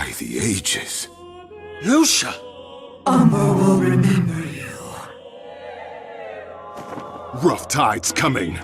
By the ages. Lucia! Umber will remember you. Rough tide's coming.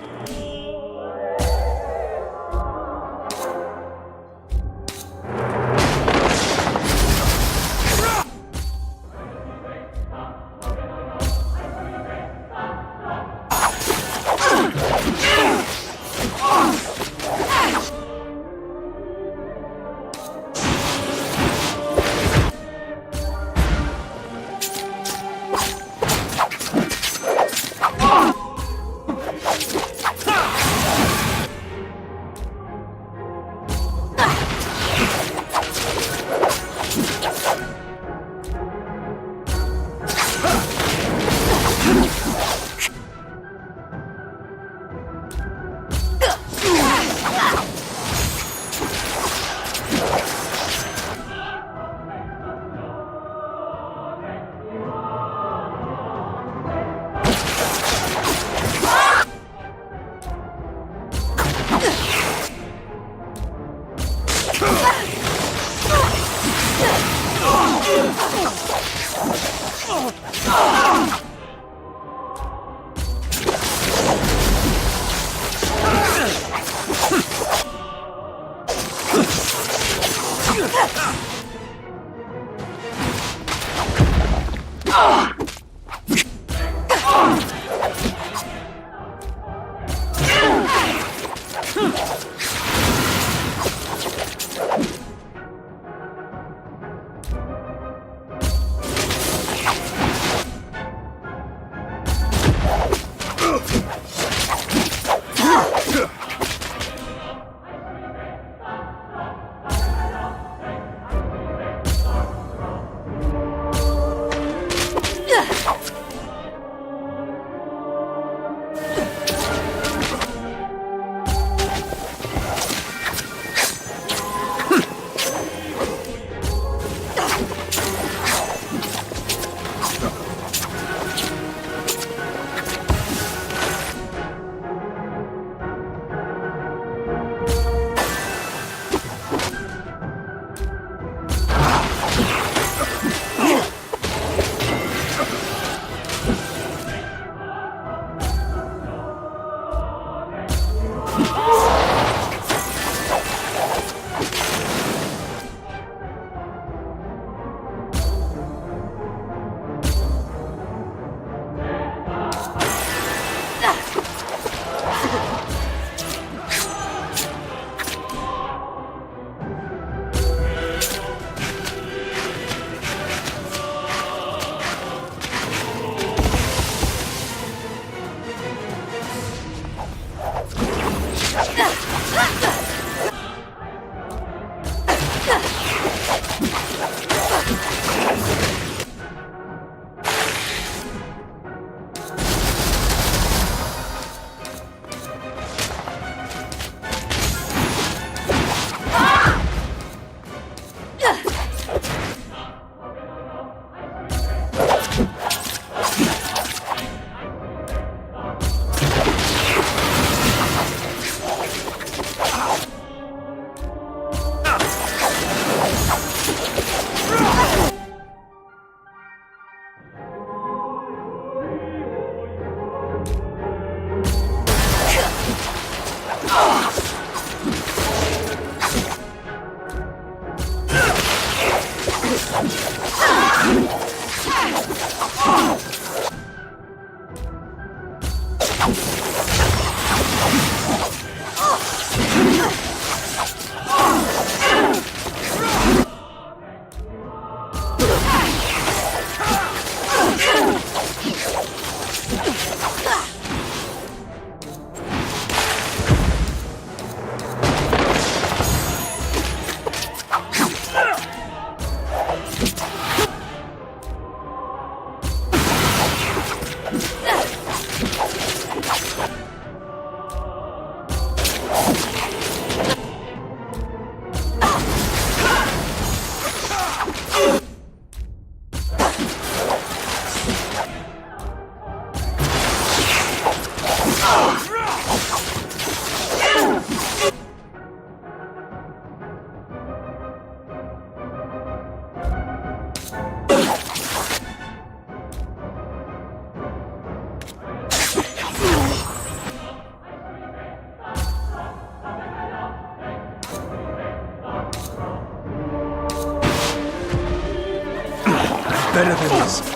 better than this.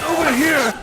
Over here!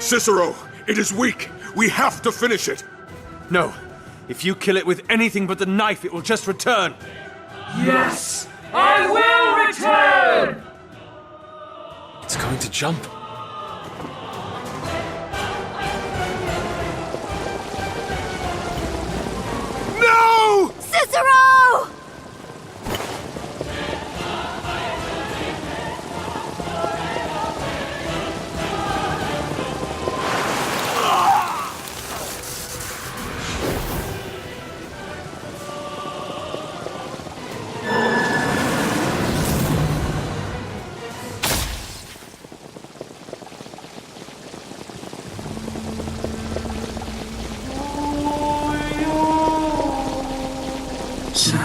Cicero, it is weak. We have to finish it. No. If you kill it with anything but the knife, it will just return. Yes, I will return! It's going to jump. No! Cicero! So,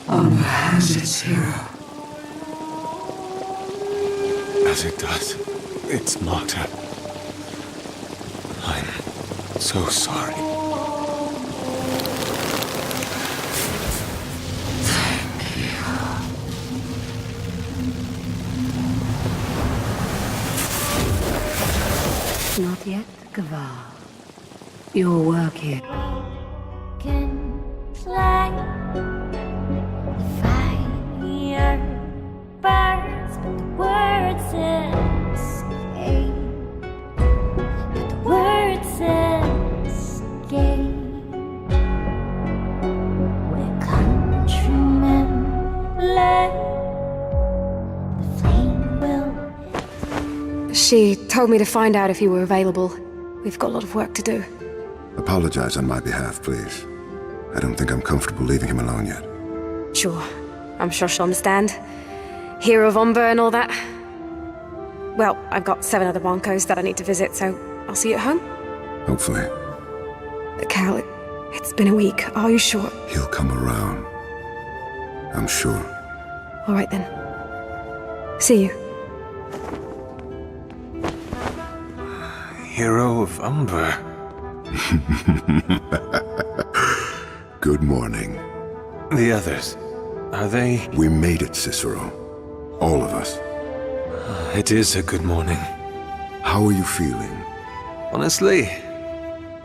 honor has its hero. As it does, its martyr. I'm so sorry. Not yet, Gaval. Your work here. Can fly. The fire burns, but the words escape. But the words escape. Where countrymen let the flame will. She told me to find out if you were available. We've got a lot of work to do. Apologize on my behalf, please. I don't think I'm comfortable leaving him alone yet. Sure. I'm sure she'll understand. Hero of Umber and all that. Well, I've got 7 other Broncos that I need to visit, so I'll see you at home. Hopefully. Cal, it's been a week. Are you sure? He'll come around. I'm sure. All right then. See you. Hero of Umber. Good morning. The others. Are they... We made it, Cicero. All of us. It is a good morning. How are you feeling? Honestly,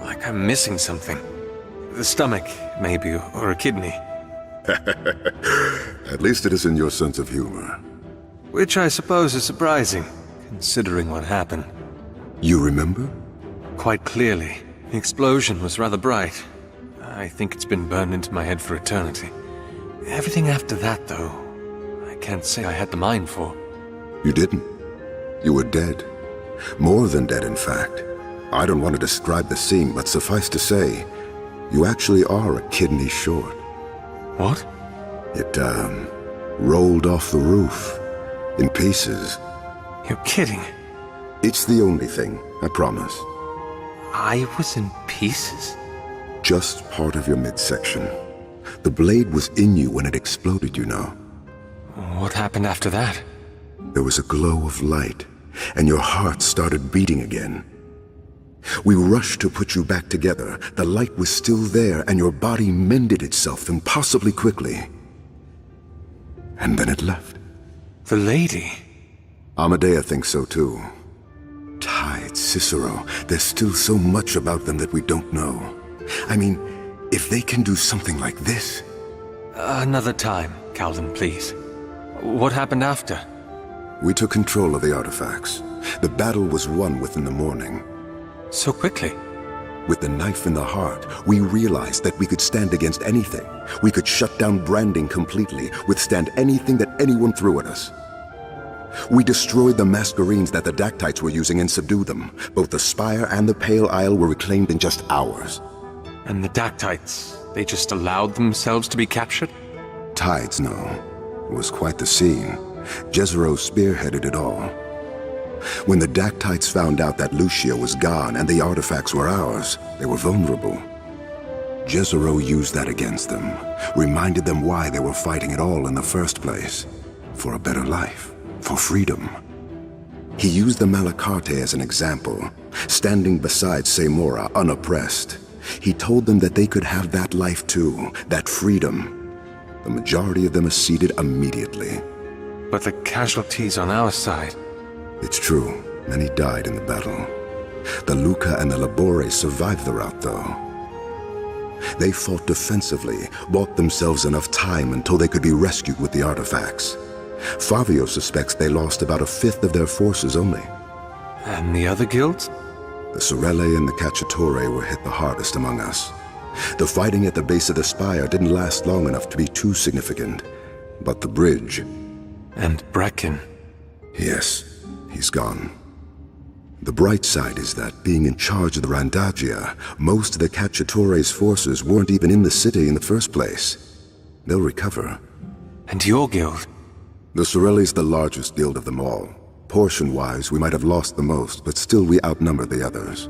like I'm missing something. The stomach, maybe, or a kidney. At least it is in your sense of humor. Which I suppose is surprising, considering what happened. You remember? Quite clearly. The explosion was rather bright. I think it's been burned into my head for eternity. Everything after that, though, I can't say I had the mind for. You didn't. You were dead. More than dead, in fact. I don't want to describe the scene, but suffice to say, you actually are a kidney short. What? It, rolled off the roof. In pieces. You're kidding. It's the only thing, I promise. I was in pieces? Just part of your midsection. The blade was in you when it exploded, you know. What happened after that? There was a glow of light, and your heart started beating again. We rushed to put you back together. The light was still there, and your body mended itself impossibly quickly. And then it left. The lady? Amadea thinks so too. Tides, Cicero, there's still so much about them that we don't know. I mean, if they can do something like this... Another time, Calvin, please. What happened after? We took control of the artifacts. The battle was won within the morning. So quickly? With the knife in the heart, we realized that we could stand against anything. We could shut down branding completely, withstand anything that anyone threw at us. We destroyed the Masquerades that the Dactytes were using and subdued them. Both the Spire and the Pale Isle were reclaimed in just hours. And the Dactytes, they just allowed themselves to be captured? Tides, no. It was quite the scene. Jezero spearheaded it all. When the Dactytes found out that Lucia was gone and the artifacts were ours, they were vulnerable. Jezero used that against them, reminded them why they were fighting at all in the first place. For a better life. For freedom. He used the Malacarte as an example, standing beside Semora unoppressed. He told them that they could have that life too, that freedom. The majority of them acceded immediately. But the casualties on our side... It's true, many died in the battle. The Luca and the Labore survived the rout, though. They fought defensively, bought themselves enough time until they could be rescued with the artifacts. Fabio suspects they lost about a fifth of their forces only. And the other guilds? The Sorelle and the Cacciatore were hit the hardest among us. The fighting at the base of the spire didn't last long enough to be too significant. But the bridge... And Brecken? Yes, he's gone. The bright side is that, being in charge of the Randaggia, most of the Cacciatore's forces weren't even in the city in the first place. They'll recover. And your guild? The Sorelli's the largest guild of them all. Portion-wise, we might have lost the most, but still we outnumber the others.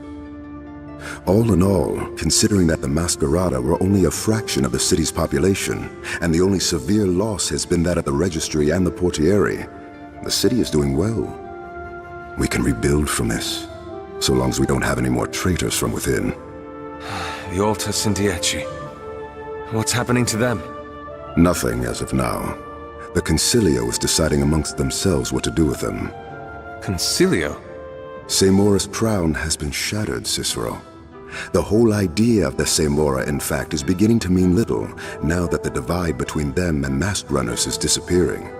All in all, considering that the Masquerada were only a fraction of the city's population, and the only severe loss has been that of the Registry and the Portieri, the city is doing well. We can rebuild from this, so long as we don't have any more traitors from within. The Alta Sintieci. What's happening to them? Nothing as of now. The Concilio is deciding amongst themselves what to do with them. Concilio? Seymour's crown has been shattered, Cicero. The whole idea of the Seymora, in fact, is beginning to mean little, now that the divide between them and masked runners is disappearing.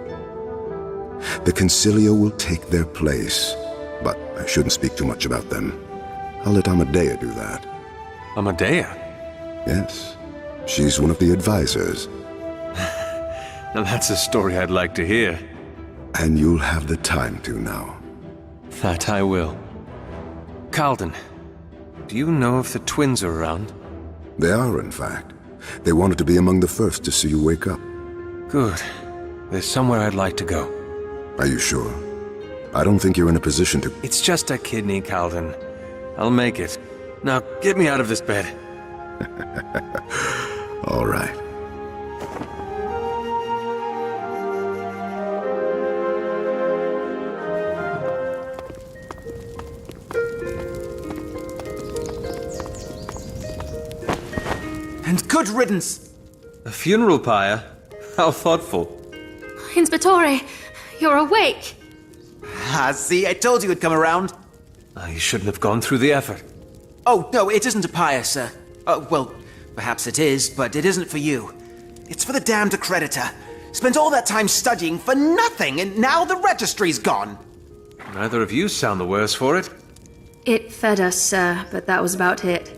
The Concilio will take their place, but I shouldn't speak too much about them. I'll let Amadea do that. Amadea? Yes, she's one of the advisors. Now that's a story I'd like to hear. And you'll have the time to now. That I will. Calden, do you know if the twins are around? They are, in fact. They wanted to be among the first to see you wake up. Good. There's somewhere I'd like to go. Are you sure? I don't think you're in a position to... It's just a kidney, Calden. I'll make it. Now, get me out of this bed. All right. And good riddance! A funeral pyre? How thoughtful. Inspectore, you're awake. Ah, see, I told you it'd come around. You shouldn't have gone through the effort. Oh, no, it isn't a pyre, sir. Well, perhaps it is, but it isn't for you. It's for the damned accreditor. Spent all that time studying for nothing, and now the registry's gone. Neither of you sound the worse for it. It fed us, sir, but that was about it.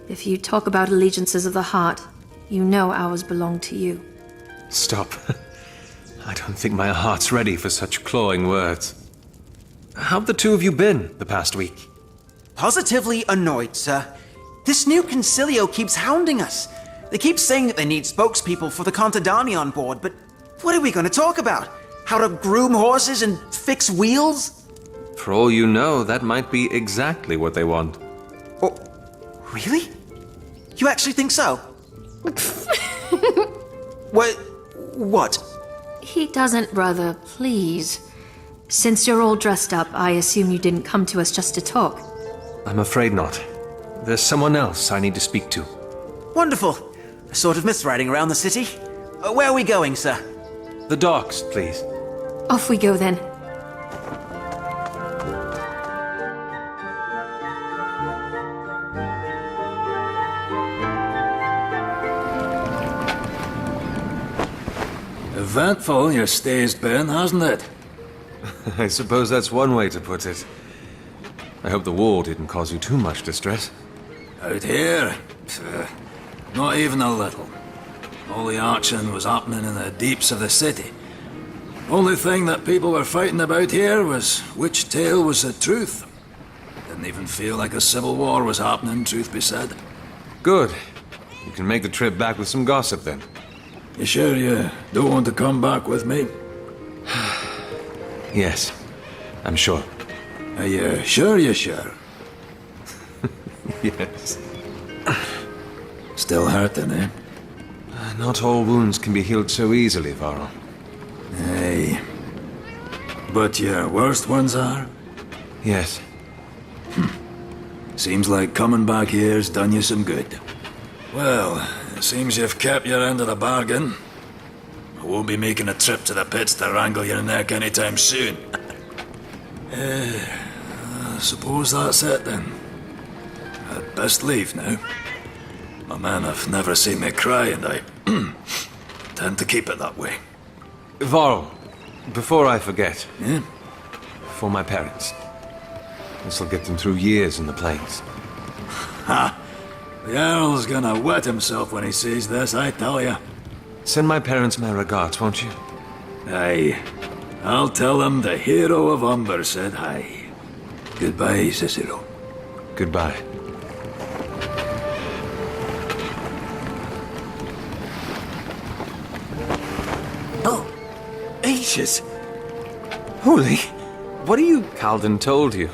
If you talk about allegiances of the heart, you know ours belong to you. Stop. I don't think my heart's ready for such clawing words. How've the two of you been the past week? Positively annoyed, sir. This new Concilio keeps hounding us. They keep saying that they need spokespeople for the Contadani on board, but what are we going to talk about? How to groom horses and fix wheels? For all you know, that might be exactly what they want. Oh, really? You actually think so? What? He doesn't, brother, please. Since you're all dressed up, I assume you didn't come to us just to talk. I'm afraid not. There's someone else I need to speak to. Wonderful. I sort of miss riding around the city. Where are we going, sir? The docks, please. Off we go then. Eventful your stay's been, hasn't it? I suppose that's one way to put it. I hope the war didn't cause you too much distress. Out here? Not even a little. All the action was happening in the deeps of the city. Only thing that people were fighting about here was which tale was the truth. Didn't even feel like a civil war was happening, truth be said. Good. You can make the trip back with some gossip then. You sure you don't want to come back with me? Yes, I'm sure. Are you sure you're sure? Yes. Still hurting, eh? Not all wounds can be healed so easily, Varro. Hey. But your worst ones are? Yes. Seems like coming back here's done you some good. Well, it seems you've kept your end of the bargain. I won't be making a trip to the pits to wrangle your neck anytime soon. I suppose that's it then. best leave now. My men have never seen me cry, and I tend to keep it that way. Varl, before I forget. Yeah? For my parents. This'll get them through years in the plains. Ha! The Earl's gonna wet himself when he sees this, I tell ya. Send my parents my regards, won't you? Aye. I'll tell them the hero of Umber said hi. Goodbye, Cicero. Goodbye. Oh, ages. Holy, what are you... Calden told you.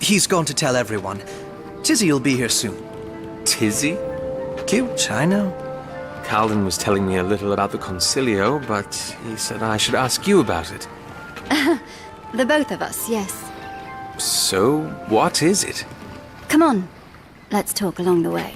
He's going to tell everyone. Tizzy will be here soon. Tizzy? Cute, I know. Calden was telling me a little about the Concilio, but he said I should ask you about it. The both of us, yes. So, what is it? Come on, let's talk along the way.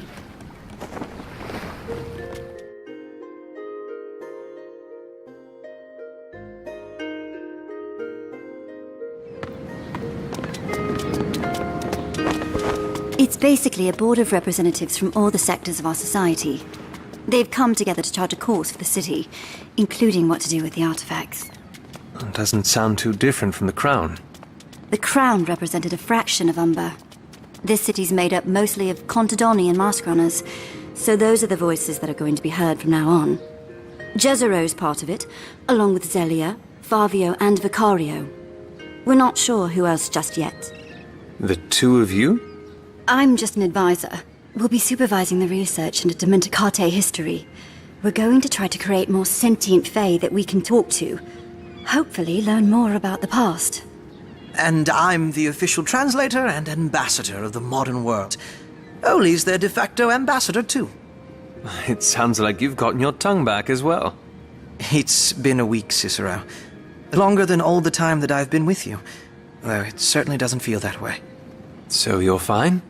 It's basically a board of representatives from all the sectors of our society. They've come together to chart a course for the city, including what to do with the artifacts. Doesn't sound too different from the Crown. The Crown represented a fraction of Umber. This city's made up mostly of Contadoni and mask runners, so those are the voices that are going to be heard from now on. Jezero's part of it, along with Zelia, Favio, and Vicario. We're not sure who else just yet. The two of you? I'm just an advisor. We'll be supervising the research into Dementicate history. We're going to try to create more sentient Fae that we can talk to. Hopefully learn more about the past. And I'm the official translator and ambassador of the modern world. Oli's their de facto ambassador, too. It sounds like you've gotten your tongue back as well. It's been a week, Cicero. Longer than all the time that I've been with you. Though it certainly doesn't feel that way. So you're fine?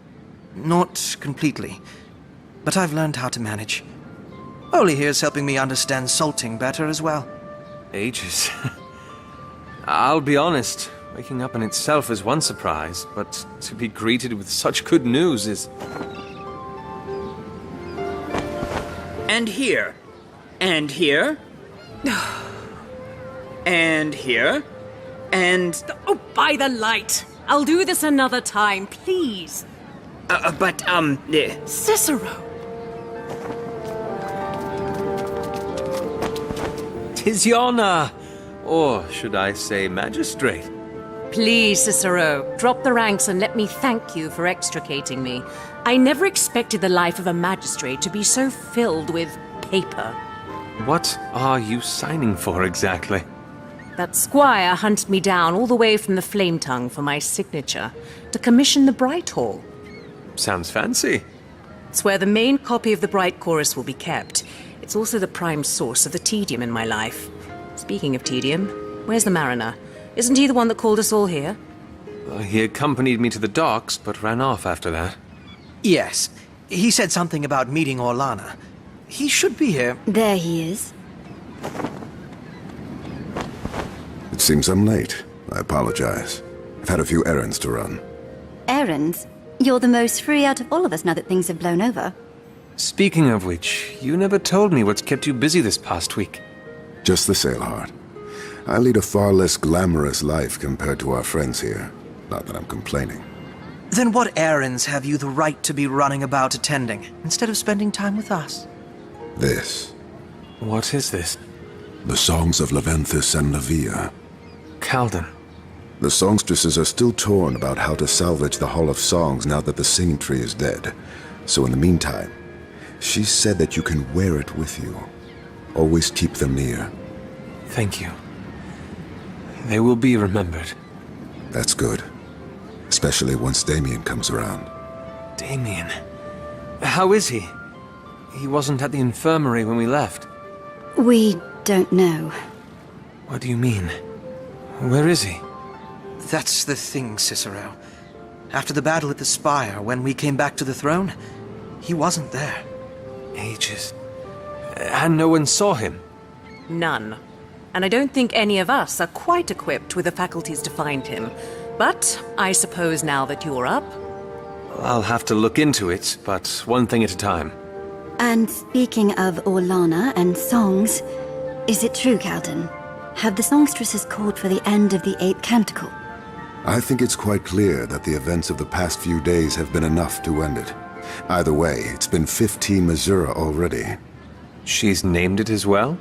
Not completely. But I've learned how to manage. Oli here's helping me understand salting better as well. Ages. I'll be honest, waking up in itself is one surprise, but to be greeted with such good news is... And here. And here. And here. And... Oh, by the light! I'll do this another time, please. Cicero! Tiziana! Or should I say magistrate? Please, Cicero, drop the ranks and let me thank you for extricating me. I never expected the life of a magistrate to be so filled with paper. What are you signing for exactly? That squire hunted me down all the way from the Flame Tongue for my signature to commission the Bright Hall. Sounds fancy. It's where the main copy of the Bright Chorus will be kept. It's also the prime source of the tedium in my life. Speaking of tedium, where's the mariner? Isn't he the one that called us all here? He accompanied me to the docks, but ran off after that. Yes. He said something about meeting Orlana. He should be here. There he is. It seems I'm late. I apologize. I've had a few errands to run. Errands? You're the most free out of all of us now that things have blown over. Speaking of which, you never told me what's kept you busy this past week. Just the Sailheart. I lead a far less glamorous life compared to our friends here. Not that I'm complaining. Then what errands have you the right to be running about attending, instead of spending time with us? This. What is this? The songs of Leventhus and Levia. Calden. The songstresses are still torn about how to salvage the Hall of Songs now that the singing tree is dead. So in the meantime, she said that you can wear it with you. Always keep them near. Thank you. They will be remembered. That's good. Especially once Damien comes around. Damien? How is he? He wasn't at the infirmary when we left. We don't know. What do you mean? Where is he? That's the thing, Cicero. After the battle at the Spire, when we came back to the throne, he wasn't there. Ages. And no one saw him? None. And I don't think any of us are quite equipped with the faculties to find him. But I suppose now that you're up... I'll have to look into it, but one thing at a time. And speaking of Orlana and songs, is it true, Calden? Have the songstresses called for the end of the 8th canticle? I think it's quite clear that the events of the past few days have been enough to end it. Either way, it's been 15 Missouri already. She's named it as well?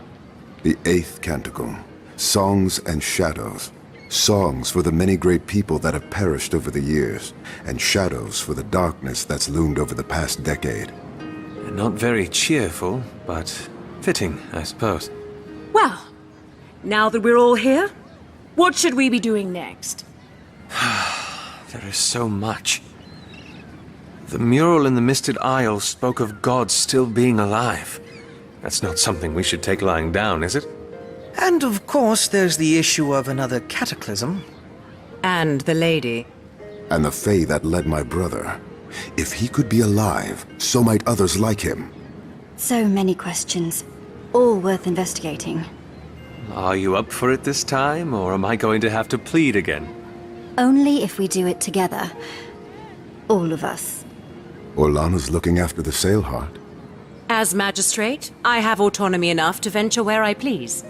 The 8th canticle. Songs and shadows. Songs for the many great people that have perished over the years, and shadows for the darkness that's loomed over the past decade. Not very cheerful, but fitting, I suppose. Well, now that we're all here, what should we be doing next? There is so much. The mural in the Misted Isle spoke of gods still being alive. That's not something we should take lying down, is it? And of course, there's the issue of another cataclysm. And the lady. And the Fae that led my brother. If he could be alive, so might others like him. So many questions, all worth investigating. Are you up for it this time, or am I going to have to plead again? Only if we do it together. All of us. Orlana's looking after the Sailheart. As magistrate, I have autonomy enough to venture where I please.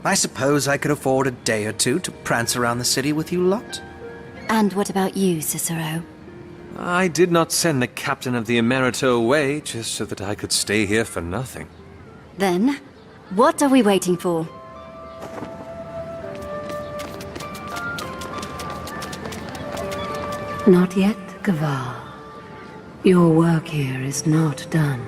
I suppose I could afford a day or two to prance around the city with you lot. And what about you, Cicero? I did not send the captain of the Emerito away just so that I could stay here for nothing. Then, what are we waiting for? Not yet, Gavar. Your work here is not done.